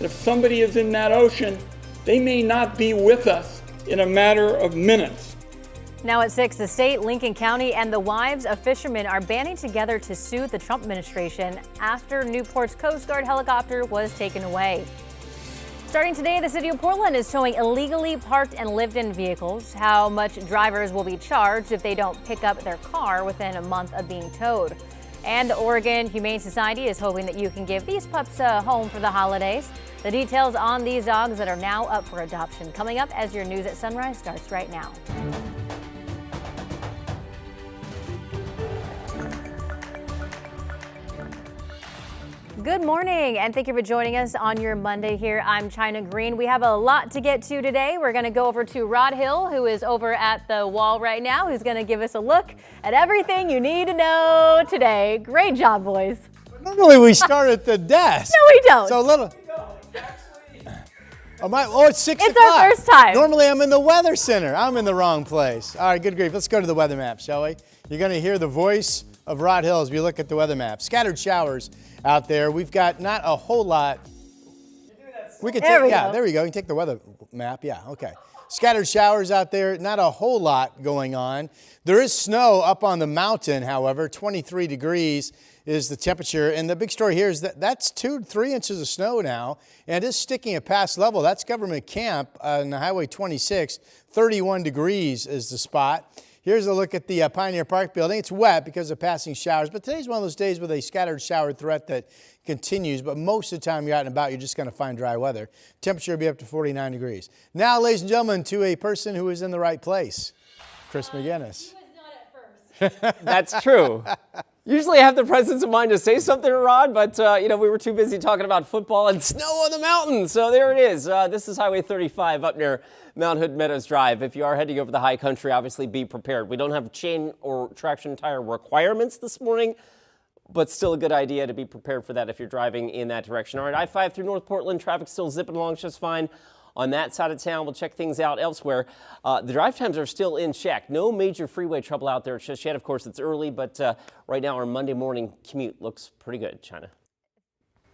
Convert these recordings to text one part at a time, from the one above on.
If somebody is in that ocean, they may not be with us in a matter of minutes. Now at 6, the state, Lincoln County, and the wives of fishermen are banding together to sue the Trump administration after Newport's Coast Guard helicopter was taken away. Starting today, the city of Portland is towing illegally parked and lived-in vehicles. How much drivers will be charged if they don't pick up their car within a month of being towed. And the Oregon Humane Society is hoping that you can give these pups a home for the holidays. The details on these dogs that are now up for adoption coming up as your news at Sunrise starts right now. Good morning, and thank you for joining us on your Monday here. I'm China Green. We have a lot to get to today. We're going to go over to Rod Hill, who is over at the wall right now, who's going to give us a look at everything you need to know today. Great job, boys. Normally we start at the desk. No, we don't. So a little. It's 6 o'clock. It's our first time. Normally I'm in the weather center. I'm in the wrong place. All right, good grief. Let's go to the weather map, shall we? You're going to hear the voice of Rod Hill as we look at the weather map. Scattered showers out there. We've got not a whole lot. We could take, there we go. You can take the weather map. Yeah, okay. Scattered showers out there. Not a whole lot going on. There is snow up on the mountain, however. 23 degrees is the temperature. And the big story here is that that's 2-3 inches of snow now, and it is sticking at past level. That's Government Camp on Highway 26. 31 degrees is the spot. Here's a look at the Pioneer Park building. It's wet because of passing showers, but today's one of those days with a scattered shower threat that continues, but most of the time you're out and about, you're just going to find dry weather. Temperature will be up to 49 degrees. Now, ladies and gentlemen, to a person who is in the right place, Chris McGinnis. He was not at first. That's true. Usually I have the presence of mind to say something, Rod, but we were too busy talking about football and snow on the mountain. So there it is. This is Highway 35 up near Mount Hood Meadows Drive. If you are heading over the high country, obviously be prepared. We don't have chain or traction tire requirements this morning, but still a good idea to be prepared for that if you're driving in that direction. All right, I-5 through North Portland, traffic still zipping along just fine. On that side of town, we'll check things out elsewhere. The drive times are still in check. No major freeway trouble out there just yet. Of course, it's early, but right now our Monday morning commute looks pretty good, China.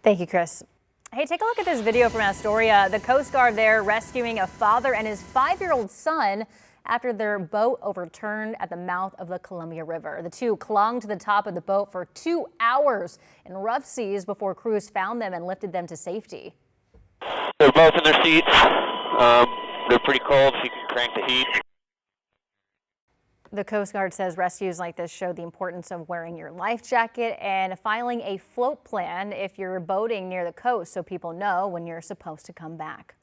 Thank you, Chris. Hey, take a look at this video from Astoria. The Coast Guard there rescuing a father and his 5-year-old son after their boat overturned at the mouth of the Columbia River. The two clung to the top of the boat for 2 hours in rough seas before crews found them and lifted them to safety. They're both in their seats. They're pretty cold, so you can crank the heat. The Coast Guard says rescues like this show the importance of wearing your life jacket and filing a float plan if you're boating near the coast so people know when you're supposed to come back.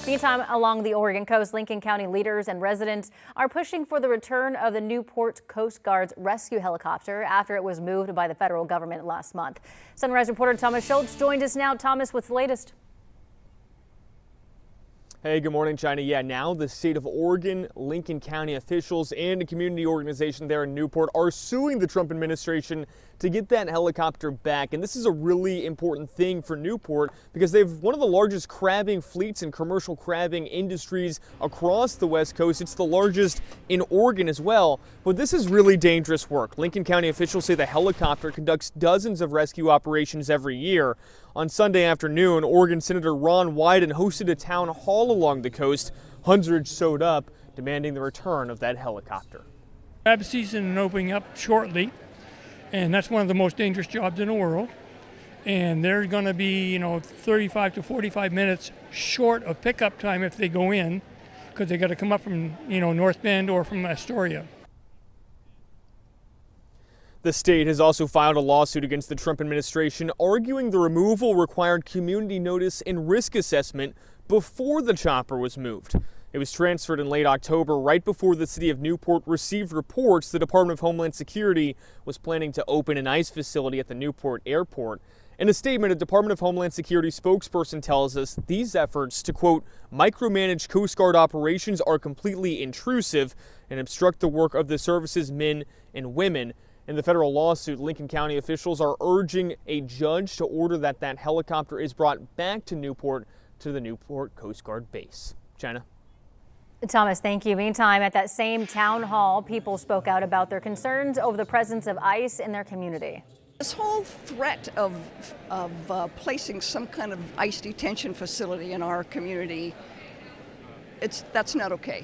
Meantime, along the Oregon coast, Lincoln County leaders and residents are pushing for the return of the Newport Coast Guard's rescue helicopter after it was moved by the federal government last month. Sunrise reporter Thomas Schultz joined us now. Thomas, what's the latest? Hey, good morning, China. Yeah, now the state of Oregon, Lincoln County officials and a community organization there in Newport are suing the Trump administration to get that helicopter back. And this is a really important thing for Newport because they have one of the largest crabbing fleets and commercial crabbing industries across the West Coast. It's the largest in Oregon as well. But this is really dangerous work. Lincoln County officials say the helicopter conducts dozens of rescue operations every year. On Sunday afternoon, Oregon Senator Ron Wyden hosted a town hall along the coast. Hundreds showed up demanding the return of that helicopter. Crab season is opening up shortly, and that's one of the most dangerous jobs in the world. And they're going to be, 35 to 45 minutes short of pickup time if they go in, because they got to come up from, North Bend or from Astoria. The state has also filed a lawsuit against the Trump administration, arguing the removal required community notice and risk assessment before the chopper was moved. It was transferred in late October, right before the city of Newport received reports the Department of Homeland Security was planning to open an ICE facility at the Newport airport. In a statement, a Department of Homeland Security spokesperson tells us these efforts to, quote, micromanage Coast Guard operations are completely intrusive and obstruct the work of the service's men and women. In the federal lawsuit, Lincoln County officials are urging a judge to order that helicopter is brought back to Newport to the Newport Coast Guard base. China. Thomas, thank you. Meantime, at that same town hall, people spoke out about their concerns over the presence of ICE in their community. This whole threat of placing some kind of ICE detention facility in our community, that's not okay.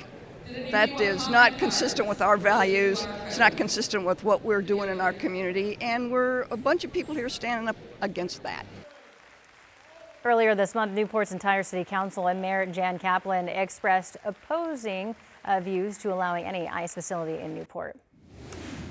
That is not consistent with our values. It's not consistent with what we're doing in our community, and we're a bunch of people here standing up against that. Earlier this month, Newport's entire city council and Mayor Jan Kaplan expressed opposing views to allowing any ICE facility in Newport.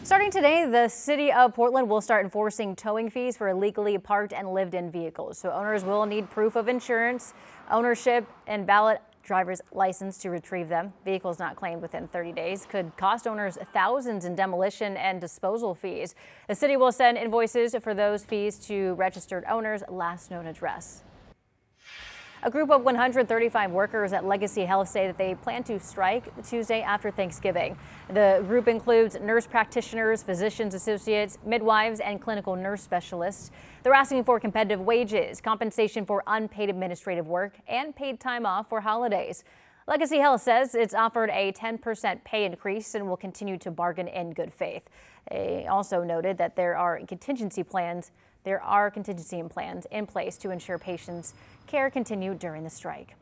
Starting today, the city of Portland will start enforcing towing fees for illegally parked and lived-in vehicles. So owners will need proof of insurance, ownership, and valid driver's license to retrieve them. Vehicles not claimed within 30 days could cost owners thousands in demolition and disposal fees. The city will send invoices for those fees to registered owners' last known address. A group of 135 workers at Legacy Health say that they plan to strike Tuesday after Thanksgiving. The group includes nurse practitioners, physicians associates, midwives, and clinical nurse specialists. They're asking for competitive wages, compensation for unpaid administrative work, and paid time off for holidays. Legacy Health says it's offered a 10% pay increase and will continue to bargain in good faith. They also noted that there are contingency plans in place to ensure patients' care continue during the strike.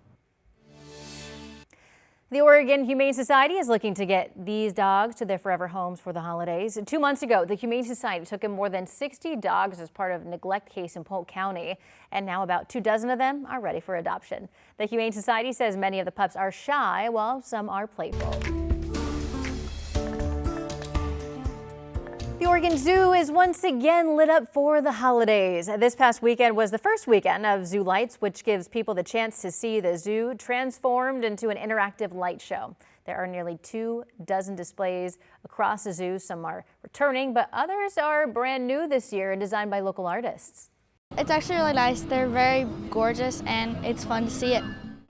The Oregon Humane Society is looking to get these dogs to their forever homes for the holidays. 2 months ago, the Humane Society took in more than 60 dogs as part of a neglect case in Polk County, and now about 24 of them are ready for adoption. The Humane Society says many of the pups are shy, while some are playful. The Oregon Zoo is once again lit up for the holidays. This past weekend was the first weekend of Zoo Lights, which gives people the chance to see the zoo transformed into an interactive light show. There are nearly 24 displays across the zoo. Some are returning, but others are brand new this year and designed by local artists. It's actually really nice. They're very gorgeous and it's fun to see it.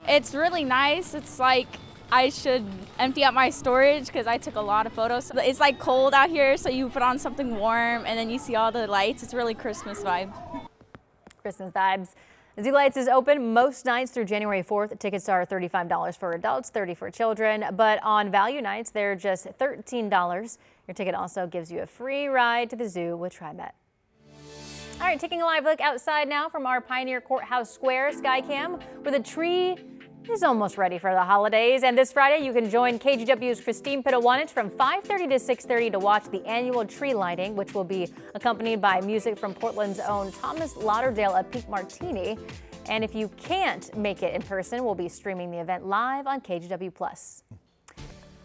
It's really nice. It's like I should empty out my storage because I took a lot of photos. It's like cold out here, so you put on something warm and then you see all the lights. It's really Christmas vibe. Christmas vibes. Zoo Lights is open most nights through January 4th. Tickets are $35 for adults, $30 for children, but on value nights, they're just $13. Your ticket also gives you a free ride to the zoo with TriMet. All right, taking a live look outside now from our Pioneer Courthouse Square Skycam, where the tree is almost ready for the holidays. And this Friday, you can join KGW's Christine Pitawanich from 5:30 to 6:30 to watch the annual tree lighting, which will be accompanied by music from Portland's own Thomas Lauderdale at Peak Martini. And if you can't make it in person, we'll be streaming the event live on KGW+.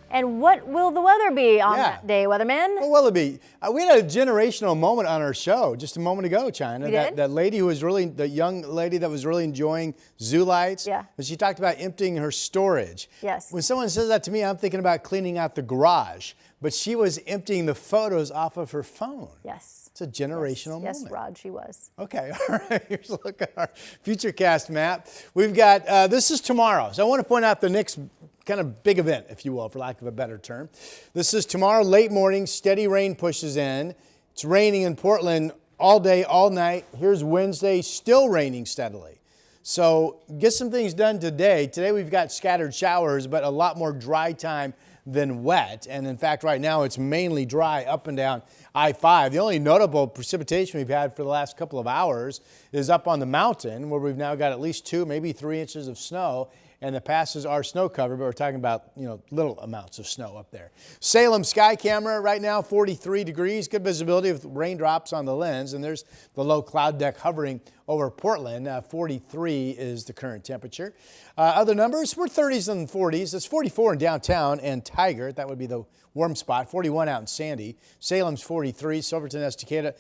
And what will the weather be on that day, Weatherman? What will it be? We had a generational moment on our show just a moment ago, China. That lady who was really, the young lady that was really enjoying Zoo Lights. Yeah. And she talked about emptying her storage. Yes. When someone says that to me, I'm thinking about cleaning out the garage. But she was emptying the photos off of her phone. Yes. It's a generational moment. Yes, Rod, she was. Okay, all right. Here's a look at our Futurecast map. We've got, this is tomorrow. So I want to point out the next kind of big event, if you will, for lack of a better term. This is tomorrow, late morning, steady rain pushes in. It's raining in Portland all day, all night. Here's Wednesday, still raining steadily. So get some things done today. Today we've got scattered showers, but a lot more dry time than wet. And in fact, right now it's mainly dry up and down I-5. The only notable precipitation we've had for the last couple of hours is up on the mountain, where we've now got at least 2, maybe 3 inches of snow. And the passes are snow covered, but we're talking about, little amounts of snow up there. Salem sky camera right now, 43 degrees, good visibility with raindrops on the lens. And there's the low cloud deck hovering over Portland. 43 is the current temperature. Other numbers, we're 30s and 40s. It's 44 in downtown and Tigard. That would be the warm spot. 41 out in Sandy. Salem's 43. Silverton, Estacada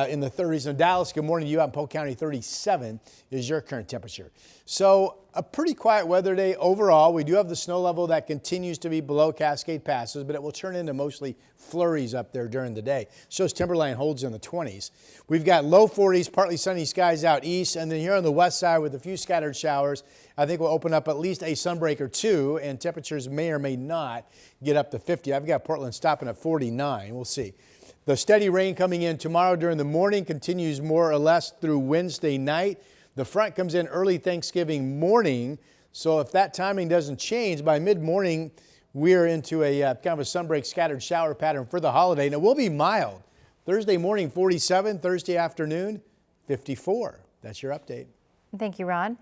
in the 30s. And Dallas, good morning to you out in Polk County. 37 is your current temperature. So a pretty quiet weather day overall. We do have the snow level that continues to be below Cascade Passes, but it will turn into mostly flurries up there during the day. Shows Timberline holds in the 20s. We've got low 40s, partly sunny skies out east, and then here on the west side with a few scattered showers, I think we'll open up at least a sunbreak or two, and temperatures may or may not get up to 50. I've got Portland stopping at 49. We'll see. The steady rain coming in tomorrow during the morning continues more or less through Wednesday night. The front comes in early Thanksgiving morning, so if that timing doesn't change, by mid-morning we're into a kind of a sunbreak scattered shower pattern for the holiday, and it will be mild Thursday morning, 47. Thursday afternoon, 54. That's your update. Thank you, Rod.